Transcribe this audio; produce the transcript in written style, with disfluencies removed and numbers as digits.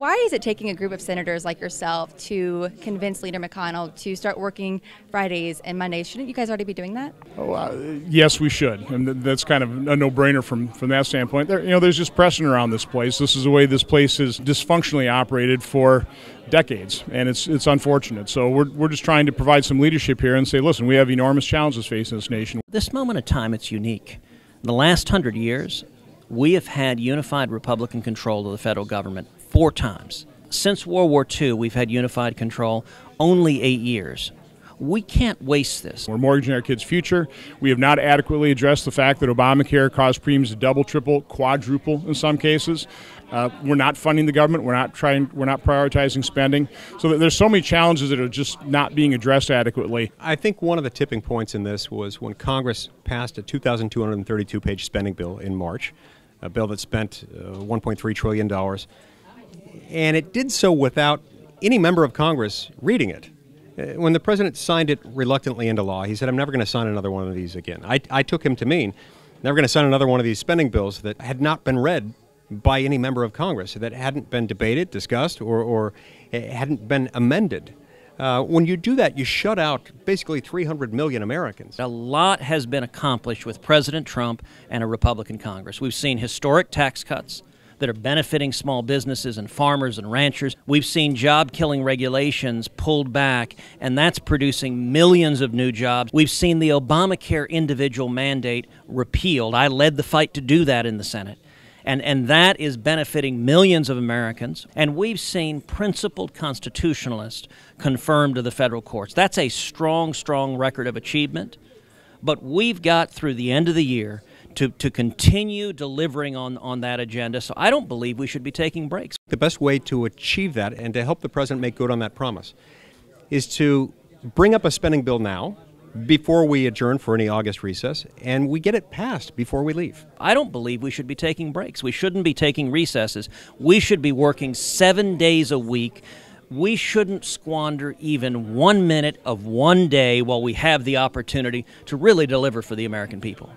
Why is it taking a group of senators like yourself to convince Leader McConnell to start working Fridays and Mondays? Shouldn't you guys already be doing that? Yes, we should, and that's kind of a no-brainer from that standpoint. There's just precedent around this place. This is the way this place is dysfunctionally operated for decades, and it's unfortunate. So we're just trying to provide some leadership here and say, listen, we have enormous challenges facing this nation. This moment of time, it's unique. In the last 100 years, we have had unified Republican control of the federal government 4 times. Since World War II, we've had unified control only 8 years. We can't waste this. We're mortgaging our kids' future. We have not adequately addressed the fact that Obamacare caused premiums to double, triple, quadruple in some cases. We're not funding the government. We're not prioritizing spending. So there's so many challenges that are just not being addressed adequately. I think one of the tipping points in this was when Congress passed a 2,232-page spending bill in March, a bill that spent $1.3 trillion. And it did so without any member of Congress reading it. When the president signed it reluctantly into law, he said, I'm never going to sign another one of these again. I took him to mean, never going to sign another one of these spending bills that had not been read by any member of Congress, that hadn't been debated, discussed, or hadn't been amended. When you do that, you shut out basically 300 million Americans. A lot has been accomplished with President Trump and a Republican Congress. We've seen historic tax cuts that are benefiting small businesses and farmers and ranchers. We've seen job-killing regulations pulled back, and that's producing millions of new jobs. We've seen the Obamacare individual mandate repealed. I led the fight to do that in the Senate. And that is benefiting millions of Americans. And we've seen principled constitutionalists confirmed to the federal courts. That's a strong, strong record of achievement. But we've got through the end of the year to continue delivering on that agenda. So I don't believe we should be taking breaks. The best way to achieve that and to help the president make good on that promise is to bring up a spending bill now, before we adjourn for any August recess, and we get it passed before we leave. I don't believe we should be taking breaks. We shouldn't be taking recesses. We should be working 7 days a week. We shouldn't squander even 1 minute of one day while we have the opportunity to really deliver for the American people.